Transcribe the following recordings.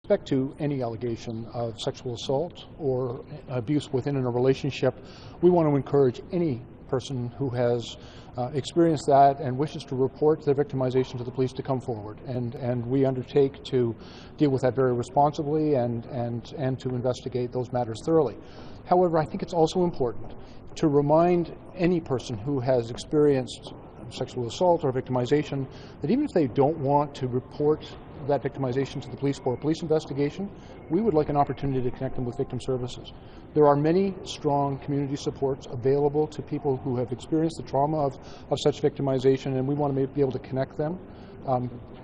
respect to any allegation of sexual assault or abuse within a relationship, we want to encourage any person who has experienced that and wishes to report their victimization to the police to come forward. And we undertake to deal with that very responsibly and to investigate those matters thoroughly. However, I think it's also important to remind any person who has experienced sexual assault or victimization that even if they don't want to report that victimization to the police for a police investigation, we would like an opportunity to connect them with victim services. There are many strong community supports available to people who have experienced the trauma of such victimization, and we want to be able to connect them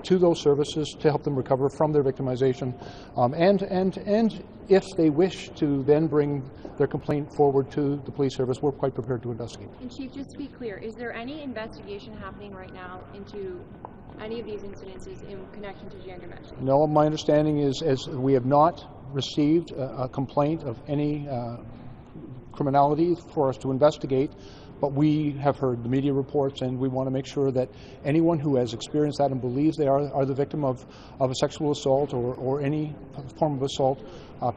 to those services to help them recover from their victimization. And if they wish to then bring their complaint forward to the police service, we're quite prepared to investigate. And Chief, just to be clear, is there any investigation happening right now into any of these incidences in connection to Jian Ghomeshi? No, my understanding is we have not received a complaint of any criminality for us to investigate, but we have heard the media reports, and we want to make sure that anyone who has experienced that and believes they are the victim of a sexual assault or any form of assault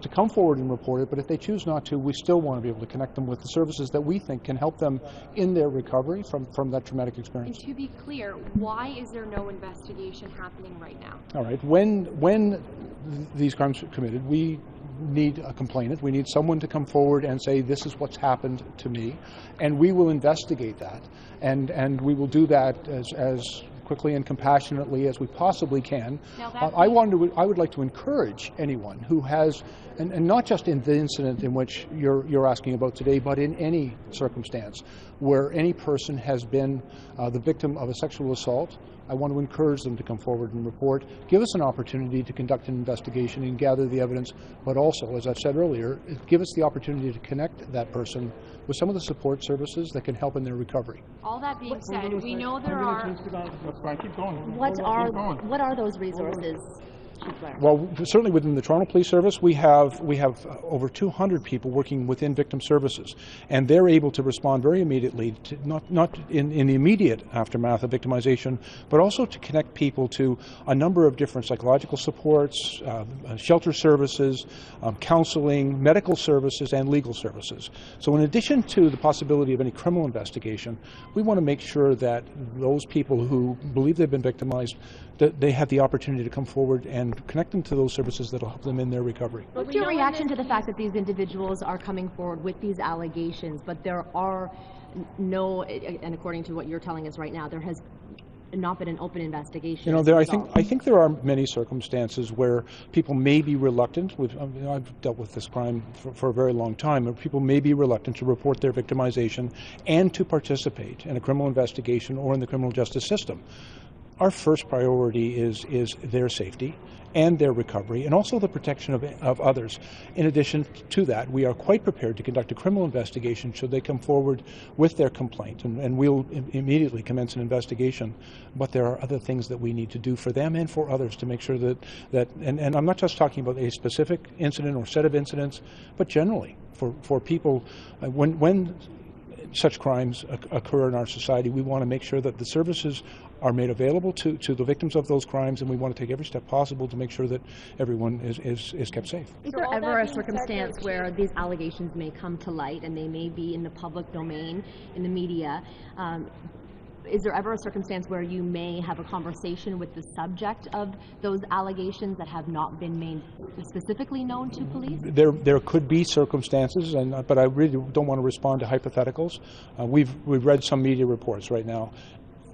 to come forward and report it. But if they choose not to, we still want to be able to connect them with the services that we think can help them in their recovery from that traumatic experience. And to be clear, why is there no investigation happening right now? All right. When these crimes are committed, we need a complainant. We need someone to come forward and say, this is what's happened to me, and we will investigate that, and we will do that as quickly and compassionately as we possibly can. I would like to encourage anyone who has, and not just in the incident in which you're asking about today, but in any circumstance where any person has been the victim of a sexual assault, I want to encourage them to come forward and report. Give us an opportunity to conduct an investigation and gather the evidence, but also, as I've said earlier, give us the opportunity to connect that person with some of the support services that can help in their recovery. All that being said, we know there are... What are those resources? Well, certainly within the Toronto Police Service, we have over 200 people working within victim services, and they're able to respond very immediately, to not in the immediate aftermath of victimization, but also to connect people to a number of different psychological supports, shelter services, counseling, medical services, and legal services. So in addition to the possibility of any criminal investigation, we want to make sure that those people who believe they've been victimized, that they have the opportunity to come forward and connect them to those services that will help them in their recovery. What's your reaction to the fact that these individuals are coming forward with these allegations, but there are no, and according to what you're telling us right now, there has not been an open investigation? You know, I think there are many circumstances where people may be reluctant. I've dealt with this crime for a very long time, where people may be reluctant to report their victimization and to participate in a criminal investigation or in the criminal justice system. Our first priority is their safety and their recovery, and also the protection of others. In addition to that, we are quite prepared to conduct a criminal investigation should they come forward with their complaint, and we'll immediately commence an investigation. But there are other things that we need to do for them and for others to make sure that and I'm not just talking about a specific incident or set of incidents, but generally for people, when such crimes occur in our society, we want to make sure that the services are made available to the victims of those crimes, and we want to take every step possible to make sure that everyone is kept safe. Is there ever a circumstance where these allegations may come to light and they may be in the public domain, in the media? Is there ever a circumstance where you may have a conversation with the subject of those allegations that have not been made specifically known to police? There could be circumstances, but I really don't want to respond to hypotheticals. We've read some media reports right now.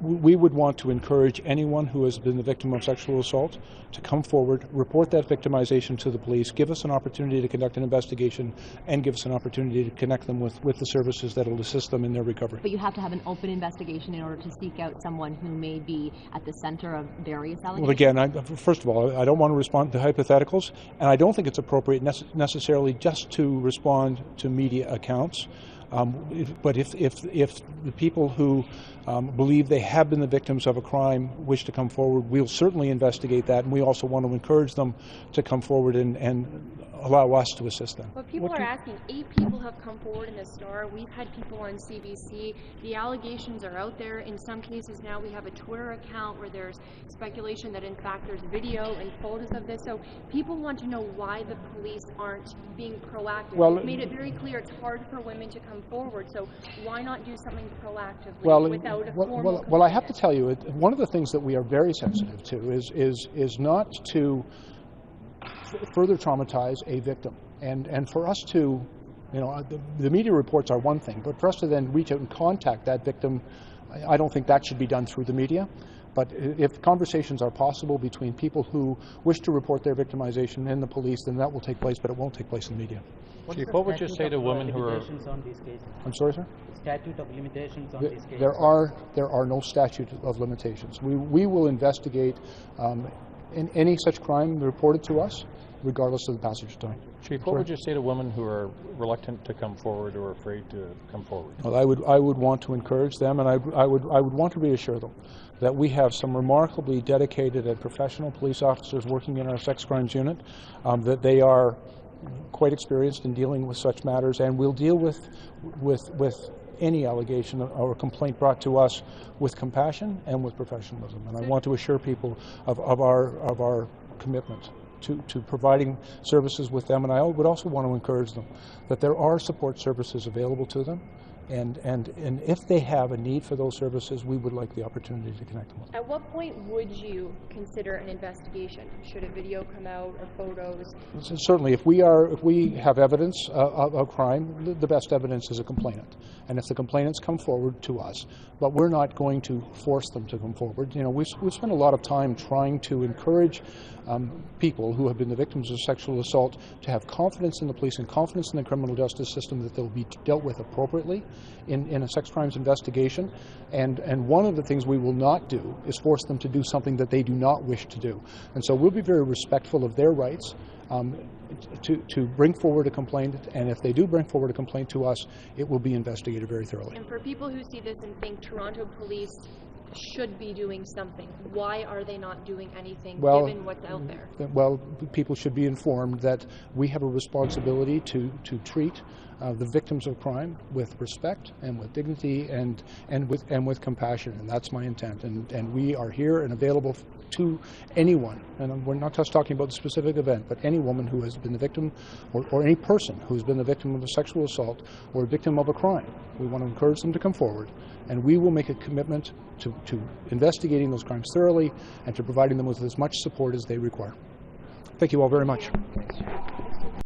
We would want to encourage anyone who has been the victim of sexual assault to come forward, report that victimization to the police, give us an opportunity to conduct an investigation, and give us an opportunity to connect them with the services that will assist them in their recovery. But you have to have an open investigation in order to seek out someone who may be at the center of various allegations? Well, again, first of all, I don't want to respond to hypotheticals, and I don't think it's appropriate necessarily just to respond to media accounts. But if the people who believe they have been the victims of a crime wish to come forward, we'll certainly investigate that, and we also want to encourage them to come forward and allow us to assist them. But people are asking, 8 people have come forward in the Star. We've had people on CBC. The allegations are out there. In some cases now we have a Twitter account where there's speculation that in fact there's video and photos of this. So people want to know why the police aren't being proactive. Well, You've made it very clear it's hard for women to come forward. So why not do something proactively without a formal well, I have to tell you, one of the things that we are very sensitive to is not to further traumatize a victim, and for us to, the media reports are one thing, but for us to then reach out and contact that victim, I don't think that should be done through the media. But if conversations are possible between people who wish to report their victimization and the police, then that will take place, but it won't take place in the media. Chief, what would you say to women who are... on these cases? I'm sorry, sir? Statute of limitations on these cases? There are no statute of limitations. We will investigate in any such crime reported to us, regardless of the passage of time. Chief, what would you say to women who are reluctant to come forward or afraid to come forward? Well, I would want to encourage them, and I would want to reassure them that we have some remarkably dedicated and professional police officers working in our sex crimes unit, that they are quite experienced in dealing with such matters, and we'll deal with any allegation or complaint brought to us with compassion and with professionalism. And I want to assure people of our commitment to providing services with them, and I would also want to encourage them that there are support services available to them, and if they have a need for those services, we would like the opportunity to connect them with them. At what point would you consider an investigation? Should a video come out or photos? So certainly, if we have evidence of crime, the best evidence is a complainant, and if the complainants come forward to us, but we're not going to force them to come forward. We spend a lot of time trying to encourage people who have been the victims of sexual assault to have confidence in the police and confidence in the criminal justice system, that they'll be dealt with appropriately in a sex crimes investigation. And one of the things we will not do is force them to do something that they do not wish to do. And so we'll be very respectful of their rights to bring forward a complaint, and if they do bring forward a complaint to us, it will be investigated very thoroughly. And for people who see this and think Toronto police should be doing something, why are they not doing anything given what's out there? Well, people should be informed that we have a responsibility to treat the victims of crime with respect and with dignity and with compassion, and that's my intent. And we are here and available to anyone, and we're not just talking about the specific event, but any woman who has been the victim, or any person who's been the victim of a sexual assault or a victim of a crime. We want to encourage them to come forward, and we will make a commitment to investigating those crimes thoroughly and to providing them with as much support as they require. Thank you all very much.